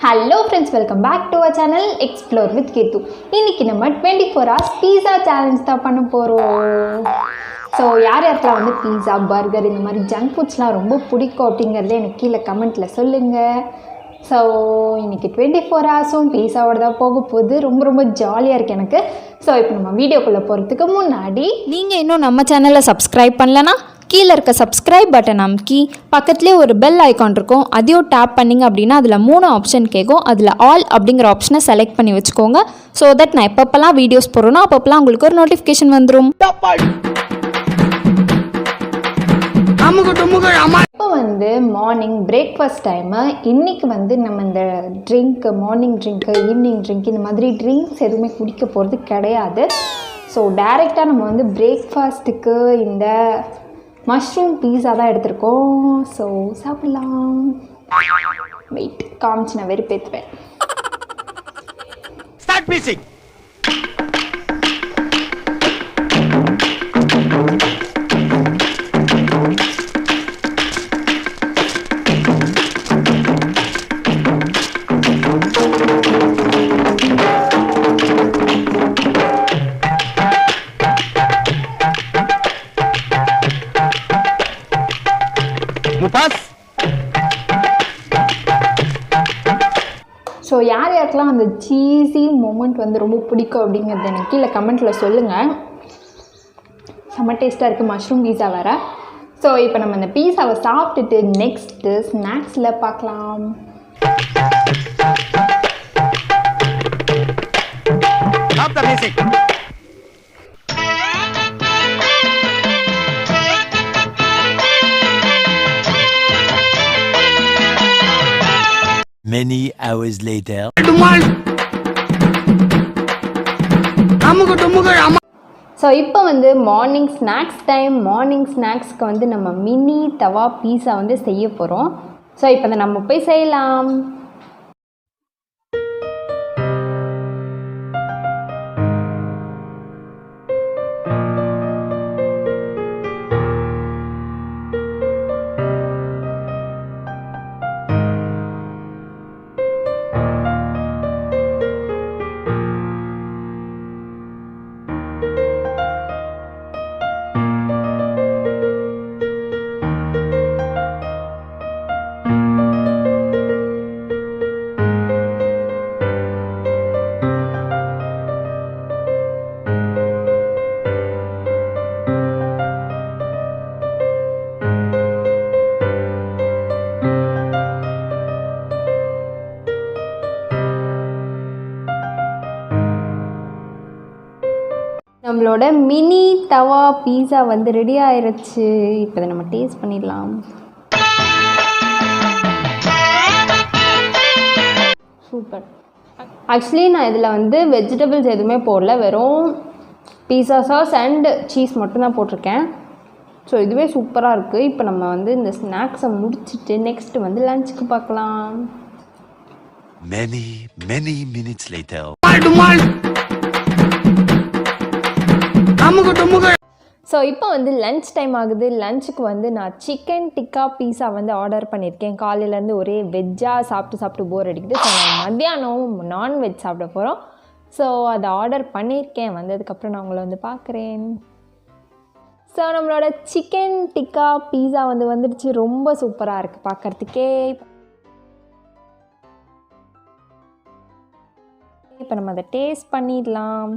Hello friends, welcome back to our channel Explore with Keerthu. இன்னைக்கு நம்ம 24 hours pizza challenge தான் பண்ண போறோம். ஸோ யாருக்கெல்லாம் வந்து பீஸா பர்கர் இந்த மாதிரி ஜங்க் ஃபுட்ஸ்லாம் ரொம்ப பிடிக்கும் அப்படிங்கிறத எனக்கு கீழே கமெண்ட்டில் சொல்லுங்கள். ஸோ இன்றைக்கி 24 ஹவர்ஸும் பீஸாவோட தான் போக போகுது. ரொம்ப ஜாலியாக இருக்குது எனக்கு. ஸோ இப்போ நம்ம வீடியோக்குள்ளே போகிறதுக்கு முன்னாடி நீங்கள் இன்னும் நம்ம சேனலை சப்ஸ்கிரைப் பண்ணலன்னா கீழே இருக்க சப்ஸ்கிரைப் பட்டன் அமுக்கி பக்கத்துலேயே ஒரு பெல் ஐக்கான் இருக்கும், அதையும் டேப் பண்ணிங்க அப்படின்னா அதில் 3 ஆப்ஷன் கேட்கும். அதில் ஆல் அப்படிங்கிற ஆப்ஷனை செலக்ட் பண்ணி வச்சுக்கோங்க. ஸோ தட் நான் எப்பப்பெல்லாம் வீடியோஸ் போடுறேனோ அப்பப்பெல்லாம் உங்களுக்கு ஒரு நோட்டிஃபிகேஷன் வந்துடும். இப்போ வந்து மார்னிங் பிரேக்ஃபாஸ்ட் டைமு. இன்றைக்கி வந்து நம்ம இந்த drink, morning drink, evening drink இந்த மாதிரி ட்ரிங்க்ஸ் எதுவுமே குடிக்க போகிறது கிடையாது. ஸோ டைரெக்டாக நம்ம வந்து பிரேக்ஃபாஸ்ட்டுக்கு இந்த மஷ்ரூம் பீஸா தான் எடுத்திருக்கோம். ஸோ சாப்பிடலாம். வெயிட் காமிச்சு நான் வெறுப்பேற்றுவேன். ஸோ யாருக்கெல்லாம் அந்த சீஸி மொமெண்ட் வந்து ரொம்ப பிடிக்கும் அப்படிங்கிறது எனக்கு கீழே கமெண்ட்டில் சொல்லுங்கள். செம்ம டேஸ்ட்டாக இருக்குது மஷ்ரூம் பீஸா வேறு. ஸோ இப்போ நம்ம அந்த பீஸாவை சாப்பிட்டுட்டு நெக்ஸ்ட்டு ஸ்நாக்ஸில் பார்க்கலாம். Many hours later. ஸோ இப்போ வந்து மார்னிங் ஸ்நாக்ஸ் டைம். மார்னிங் ஸ்நாக்ஸ்க்கு வந்து நம்ம மினி தவா பீஸா வந்து செய்ய போகிறோம். ஸோ இப்போ அதை நம்ம போய் செய்யலாம். நம்மளோட மினி தவா பீஸா வந்து ரெடி ஆயிடுச்சு. இப்போ இதை நம்ம டேஸ்ட் பண்ணிடலாம். சூப்பர். ஆக்சுவலி நான் இதில் வந்து வெஜிடபிள்ஸ் எதுவுமே போடல, வெறும் பீஸா சாஸ் அண்ட் சீஸ் மட்டும்தான் போட்டிருக்கேன். ஸோ இதுவே சூப்பராக இருக்குது. இப்போ நம்ம வந்து இந்த ஸ்நாக்ஸை முடிச்சுட்டு நெக்ஸ்ட்டு வந்து லஞ்சுக்கு பார்க்கலாம். Many minutes later. ஸோ இப்போ வந்து லன்ச் டைம் ஆகுது. லஞ்சுக்கு வந்து நான் சிக்கன் டிக்கா பீஸா வந்து ஆர்டர் பண்ணியிருக்கேன். காலையிலேருந்து ஒரே வெஜ்ஜாக சாப்பிட்டு போர் அடிக்குது. ஸோ நான் மத்தியானம் நான்வெஜ் சாப்பிட போகிறோம். ஸோ அதை ஆர்டர் பண்ணியிருக்கேன். வந்ததுக்கப்புறம் நான் உங்களை வந்து பார்க்குறேன். ஸோ நம்மளோட சிக்கன் டிக்கா பீஸா வந்து வந்துடுச்சு. ரொம்ப சூப்பராக இருக்குது பார்க்குறதுக்கே. இப்போ நம்ம அதை டேஸ்ட் பண்ணிடலாம்.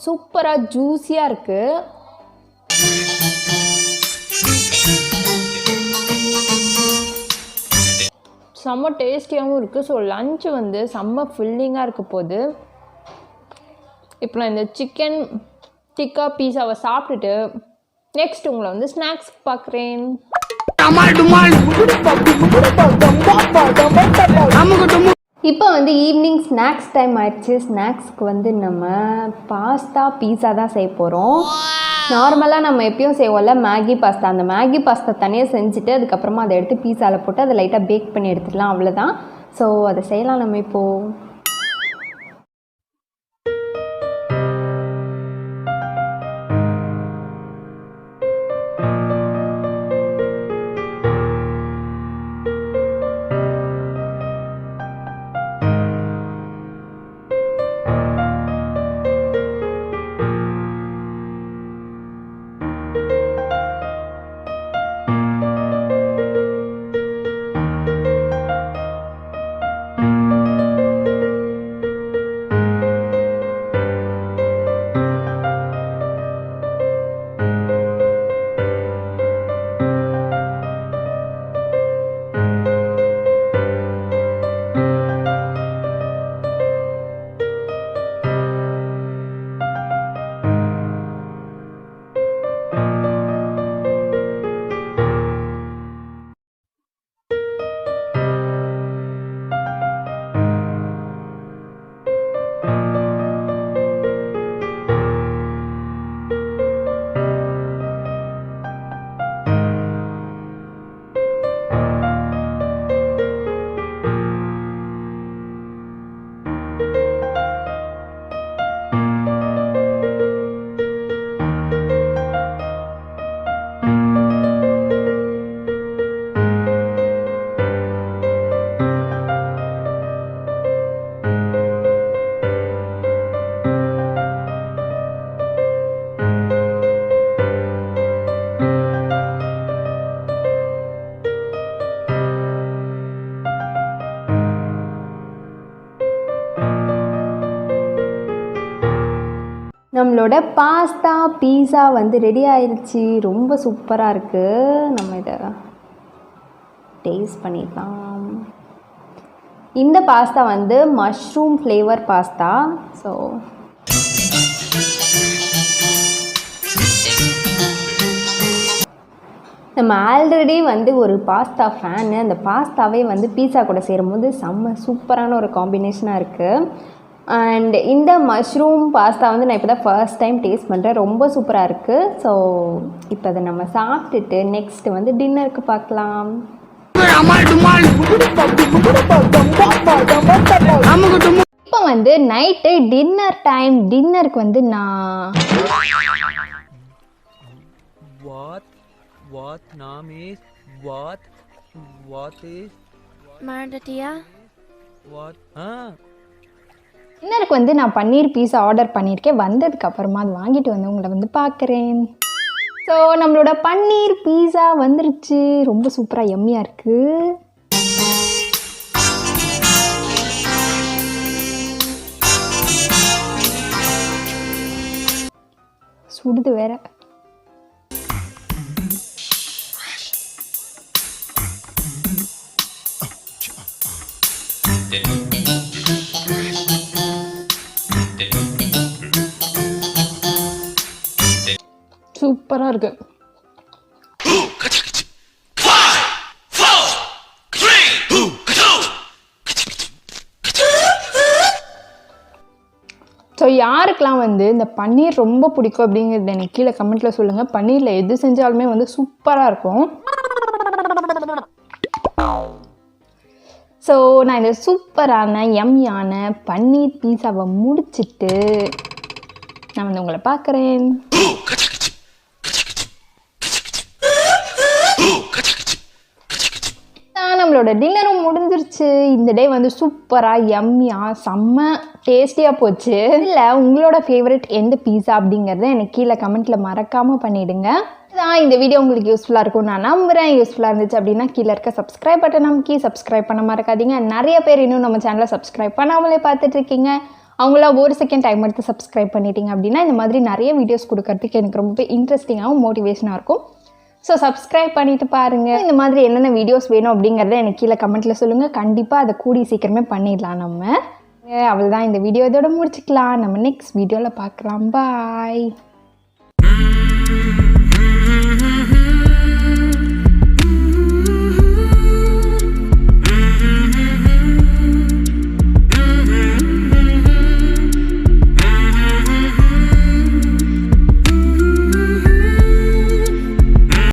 சூப்பராக ஜூஸியாக இருக்குது. செம்ம டேஸ்டியாகவும் இருக்குது. ஸோ லஞ்சு வந்து செம்ம ஃபில்லிங்காக இருக்க போகுது. இப்போ நான் இந்த சிக்கன் டிக்கா பீஸாவை சாப்பிட்டுட்டு நெக்ஸ்ட் உங்களை வந்து ஸ்நாக்ஸ் பார்க்குறேன். வந்து ஈவினிங் ஸ்நாக்ஸ் டைம் ஆயிடுச்சு. ஸ்நாக்ஸ்க்கு வந்து நம்ம பாஸ்தா பீஸா தான் செய்ய போகிறோம். நார்மலாக நம்ம எப்பயும் செய்வோம்ல மேகி பாஸ்தா, அந்த மேகி பாஸ்தா தனியாக செஞ்சுட்டு அதுக்கப்புறமா அதை எடுத்து பீஸாவில் போட்டு அதை லைட்டாக பேக் பண்ணி எடுத்துடலாம், அவ்வளோதான். ஸோ அதை செய்யலாம் நம்ம இப்போது. நம்மளோட பாஸ்தா பீஸா வந்து ரெடி ஆயிடுச்சு. ரொம்ப சூப்பராக இருக்குது. நம்ம இதை டேஸ்ட் பண்ணிடலாம். இந்த பாஸ்தா வந்து மஷ்ரூம் ஃப்ளேவர் பாஸ்தா. ஸோ நம்ம ஆல்ரெடி வந்து ஒரு பாஸ்தா ஃபேனு. அந்த பாஸ்தாவே வந்து பீஸா கூட சேரும்போது செம்ம சூப்பரான ஒரு காம்பினேஷனாக இருக்குது. அண்ட் இந்த மஷ்ரூம் பாஸ்தா வந்து நான் இப்போ தான் ஃபர்ஸ்ட் டைம் டேஸ்ட் பண்ணுறேன். ரொம்ப சூப்பராக இருக்குது. ஸோ இப்போ அதை நம்ம சாப்பிட்டுட்டு நெக்ஸ்ட்டு வந்து டின்னருக்கு பார்க்கலாம். இப்போ வந்து நைட்டு டின்னர் டைம். டின்னருக்கு வந்து நான் டின்னருக்கு வந்து நான் பன்னீர் பீஸா ஆர்டர் பண்ணியிருக்கேன். வந்ததுக்கு அப்புறமா அது வாங்கிட்டு வந்து உங்களை வந்து பார்க்குறேன். ஸோ நம்மளோட பன்னீர் பீஸா வந்துருச்சு. ரொம்ப சூப்பராக எம்மியாக இருக்குது. சுடுது வேற. சூப்பராக இருக்கு. ஸோ யாருக்கெல்லாம் வந்து இந்த பன்னீர் ரொம்ப பிடிக்கும் அப்படிங்கிறது எனக்கு கீழே கமெண்ட்டில் சொல்லுங்கள். பன்னீரில் எது செஞ்சாலுமே வந்து சூப்பராக இருக்கும். ஸோ நான் இந்த சூப்பரான எம்மியான பன்னீர் பீஸாவை முடிச்சுட்டு நான் வந்து உங்களை பார்க்குறேன். நம்மளோட டின்னரும் முடிஞ்சிருச்சு. இந்த டே வந்து சூப்பராக எம்மியாக செம்ம டேஸ்டியாக போச்சு. இல்லை உங்களோட ஃபேவரட் எந்த பீஸா அப்படிங்கிறத எனக்கு கீழே கமெண்ட்டில் மறக்காமல் பண்ணிவிடுங்க. இதான் இந்த வீடியோ உங்களுக்கு யூஸ்ஃபுல்லாக இருக்கும் நான் நம்புகிறேன். யூஸ்ஃபுல்லாக இருந்துச்சு அப்படின்னா கீழே இருக்க சப்ஸ்கிரைப் பட்டன் நமக்கு சப்ஸ்கிரைப் பண்ண மறக்காதீங்க. நிறைய பேர் இன்னும் நம்ம சேனலை சப்ஸ்கிரைப் பண்ணாமலே பார்த்துட்ருக்கீங்க. அவங்களாம் ஒரு செகண்ட் டைம் எடுத்து சப்ஸ்கிரைப் பண்ணிட்டீங்க அப்படின்னா இந்த மாதிரி நிறைய வீடியோஸ் கொடுக்கறதுக்கு எனக்கு ரொம்ப இன்ட்ரெஸ்டிங்காகவும் மோட்டிவேஷனாக இருக்கும். ஸோ சப்ஸ்கிரைப் பண்ணிவிட்டு பாருங்கள். இந்த மாதிரி என்னென்ன வீடியோஸ் வேணும் அப்படிங்கிறத எனக்கு கீழே கமெண்ட்டில் சொல்லுங்கள். கண்டிப்பாக அதை கூடி சீக்கிரமே பண்ணிடலாம் நம்ம. அவ்வளோதான், இந்த வீடியோ இதோட முடிச்சுக்கலாம். நம்ம நெக்ஸ்ட் வீடியோவில் பார்க்கலாம். பாய்.